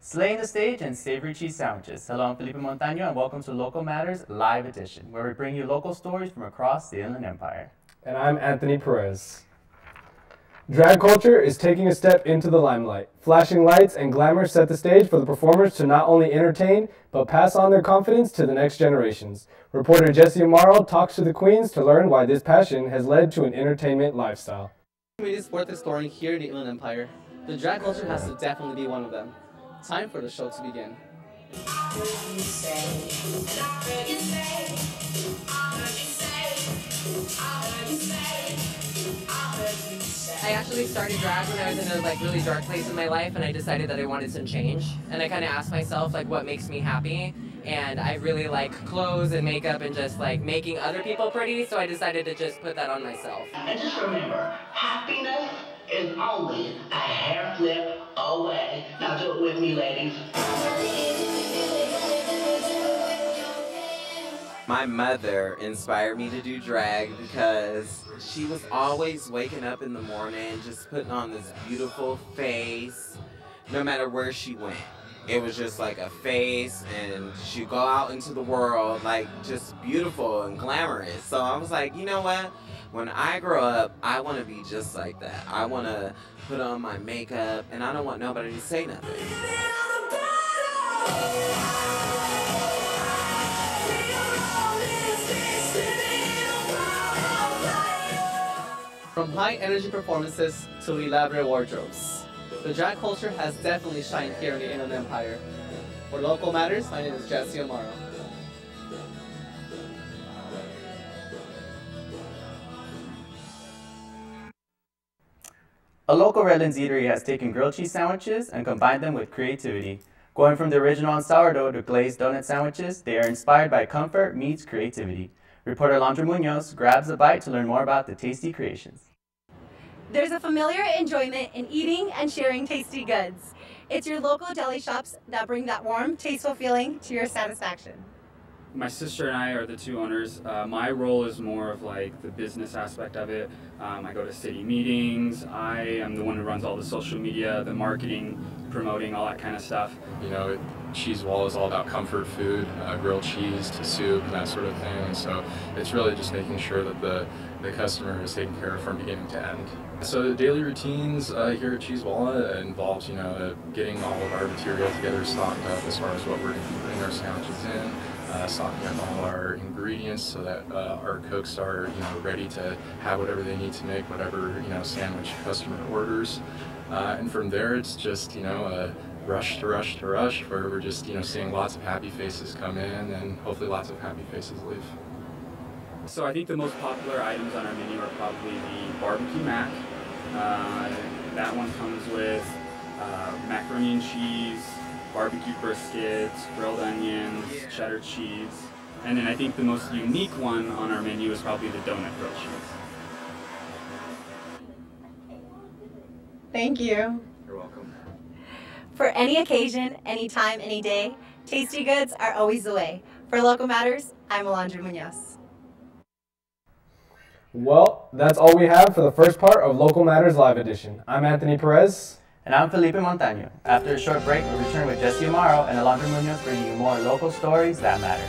Slaying the stage and savory cheese sandwiches. Hello, I'm Felipe Montaño and welcome to Local Matters Live Edition, where we bring you local stories from across the Inland Empire. And I'm Anthony Perez. Drag culture is taking a step into the limelight. Flashing lights and glamour set the stage for the performers to not only entertain, but pass on their confidence to the next generations. Reporter Jesse Amaro talks to the queens to learn why this passion has led to an entertainment lifestyle. Communities worth exploring here in the Inland Empire. The drag culture has to definitely be one of them. Time for the show to begin. I actually started drag when I was in a really dark place in my life, and I decided that I wanted some change. And I kind of asked myself what makes me happy. And I really like clothes and makeup and just making other people pretty, so I decided to just put that on myself. And just remember, happiness is only a hair flip away. Now do it with me, ladies. My mother inspired me to do drag because she was always waking up in the morning just putting on this beautiful face no matter where she went. It was just like a face, and she'd go out into the world just beautiful and glamorous. So I was like, you know what? When I grow up, I want to be just like that. I want to put on my makeup, and I don't want nobody to say nothing. From high-energy performances to elaborate wardrobes, the drag culture has definitely shined here in the Inland Empire. For Local Matters, my name is Jesse Amaro. A local Redlands eatery has taken grilled cheese sandwiches and combined them with creativity. Going from the original on sourdough to glazed donut sandwiches, they are inspired by comfort meets creativity. Reporter Alondra Munoz grabs a bite to learn more about the tasty creations. There's a familiar enjoyment in eating and sharing tasty goods. It's your local deli shops that bring that warm, tasteful feeling to your satisfaction. My sister and I are the two owners. My role is more of the business aspect of it. I go to city meetings. I am the one who runs all the social media, the marketing, promoting, all that kind of stuff. You know, Cheese Wall is all about comfort food, grilled cheese to soup and that sort of thing. And so it's really just making sure that the customer is taken care of from beginning to end. So the daily routines here at Cheese Wall involves, getting all of our material together, stocked up as far as what we're going to be putting our sandwiches in. Stocking up all our ingredients so that our cooks are ready to have whatever they need to make whatever sandwich customer orders, and from there it's just a rush to rush to rush where we're just seeing lots of happy faces come in and hopefully lots of happy faces leave. So I think the most popular items on our menu are probably the barbecue mac. That one comes with macaroni and cheese, barbecue briskets, grilled onions, cheddar cheese, and then I think the most unique one on our menu is probably the donut grilled cheese. Thank you. You're welcome. For any occasion, anytime, any day, tasty goods are always the way. For Local Matters, I'm Alondra Munoz. Well, that's all we have for the first part of Local Matters Live Edition. I'm Anthony Perez. And I'm Felipe Montaño. After a short break, we'll return with Jesse Amaro and Alondra Munoz bringing you more local stories that matter.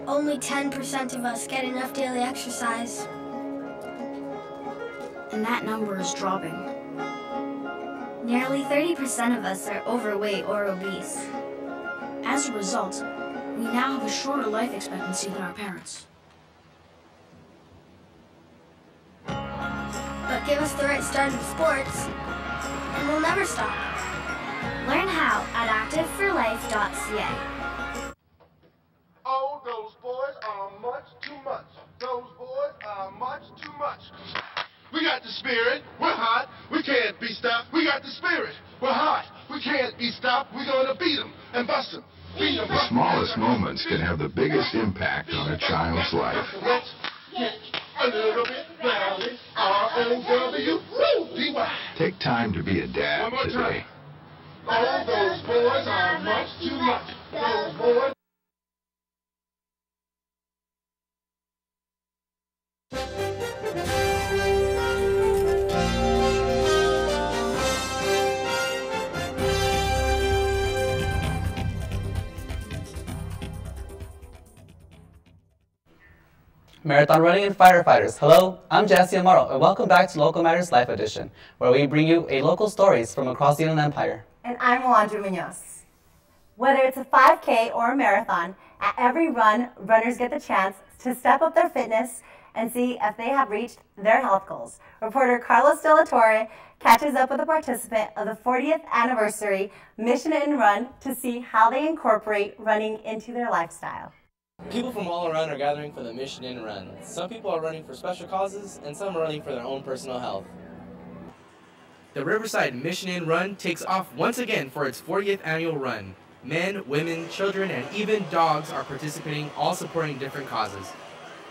Only 10% of us get enough daily exercise. And that number is dropping. Nearly 30% of us are overweight or obese. As a result, we now have a shorter life expectancy than our parents. But give us the right start in sports, and we'll never stop. Learn how at activeforlife.ca. Oh, those boys are much too much. Those boys are much too much. We got the spirit. We're hot. We can't be stopped. We got the spirit. We're hot. We can't be stopped. We're going to beat them and bust them. The smallest moments can have the biggest impact on a child's life. Let's get a little bit rowdy. R-O-W-D-Y. Take time to be a dad today. Oh, those boys are much too much. Those boys. Marathon running and firefighters. Hello, I'm Jesse Amaro, and welcome back to Local Matters Life Edition, where we bring you a local stories from across the Inland Empire. And I'm Alondra Munoz. Whether it's a 5K or a marathon, at every run, runners get the chance to step up their fitness and see if they have reached their health goals. Reporter Carlos De La Torre catches up with a participant of the 40th anniversary Mission Inn Run to see how they incorporate running into their lifestyle. People from all around are gathering for the Mission Inn Run. Some people are running for special causes, and some are running for their own personal health. The Riverside Mission Inn Run takes off once again for its 40th annual run. Men, women, children, and even dogs are participating, all supporting different causes.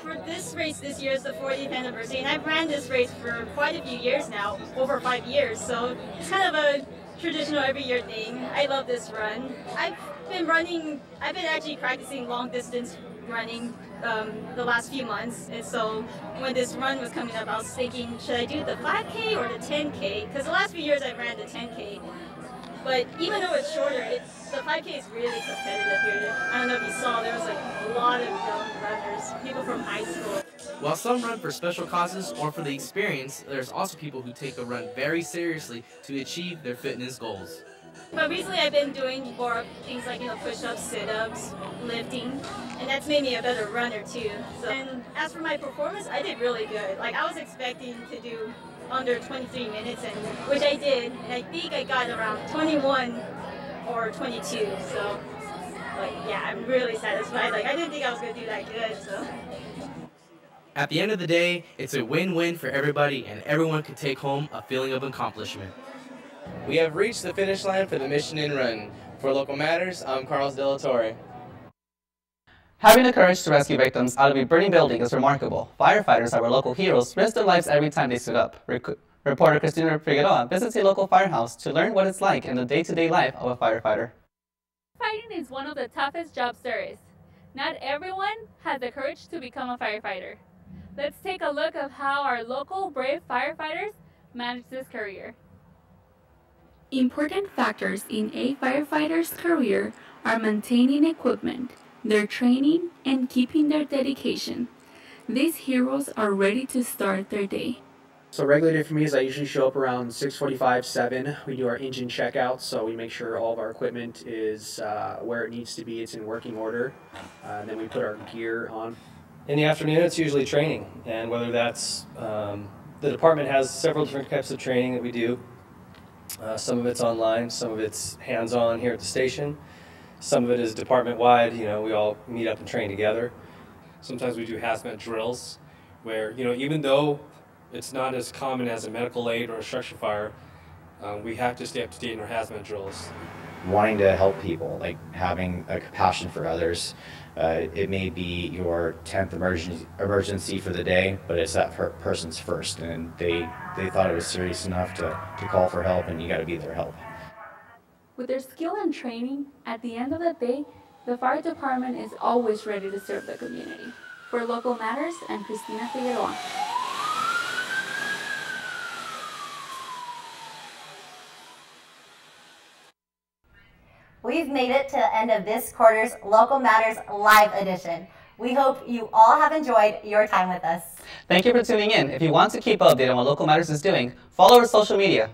For this race this year is the 40th anniversary, and I've ran this race for quite a few years now, over 5 years, so it's kind of a traditional every year thing. I love this run. I've been actually practicing long distance running the last few months, and so when this run was coming up, I was thinking, should I do the 5K or the 10K? Because the last few years I ran the 10K, but even though it's shorter, the 5K is really competitive here. I don't know if you saw, there was like a lot of young runners, people from high school. While some run for special causes or for the experience, there's also people who take the run very seriously to achieve their fitness goals. But recently I've been doing more things like, push-ups, sit-ups, lifting, and that's made me a better runner too. So, and as for my performance, I did really good. Like, I was expecting to do under 23 minutes, which I did, and I think I got around 21 or 22, so, yeah, I'm really satisfied. Like, I didn't think I was going to do that good, so. At the end of the day, it's a win-win for everybody, and everyone can take home a feeling of accomplishment. We have reached the finish line for the Mission Inn Run. For Local Matters, I'm Carlos De La Torre. Having the courage to rescue victims out of a burning building is remarkable. Firefighters, our local heroes, risk their lives every time they suit up. Reporter Cristina Figueroa visits a local firehouse to learn what it's like in the day-to-day life of a firefighter. Firefighting is one of the toughest jobs there is. Not everyone has the courage to become a firefighter. Let's take a look at how our local brave firefighters manage this career. Important factors in a firefighter's career are maintaining equipment, their training, and keeping their dedication. These heroes are ready to start their day. So regular day for me is I usually show up around 6:45, 7. We do our engine checkouts, so we make sure all of our equipment is where it needs to be. It's in working order. And then we put our gear on. In the afternoon, it's usually training, and whether that's the department has several different types of training that we do. Some of it's online, some of it's hands-on here at the station. Some of it is department-wide. You know, we all meet up and train together. Sometimes we do hazmat drills, where even though it's not as common as a medical aid or a structure fire, we have to stay up to date in our hazmat drills. Wanting to help people, like having a compassion for others. It may be your 10th emergency for the day, but it's that person's first, and they thought it was serious enough to call for help, and you got to be their help. With their skill and training, at the end of the day, the fire department is always ready to serve the community. For Local Matters, I'm Cristina Figueroa. We've made it to the end of this quarter's Local Matters Live edition. We hope you all have enjoyed your time with us. Thank you for tuning in. If you want to keep updated on what Local Matters is doing, follow our social media.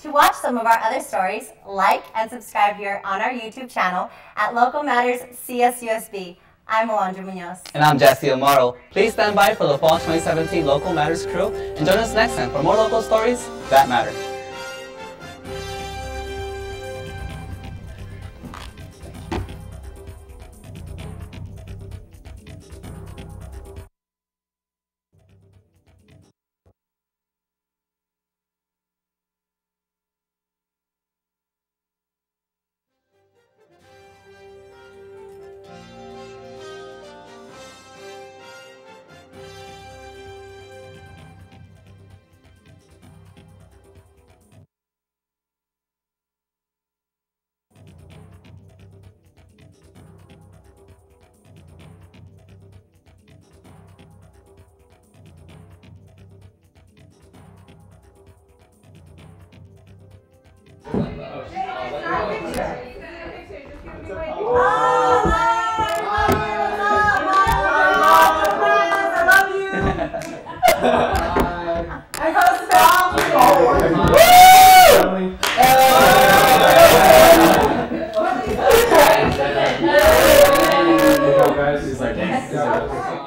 To watch some of our other stories, like and subscribe here on our YouTube channel at Local Matters CSUSB. I'm Alondra Munoz. And I'm Jesse Amaro. Please stand by for the Fall 2017 Local Matters crew and join us next time for more local stories that matter. Guys,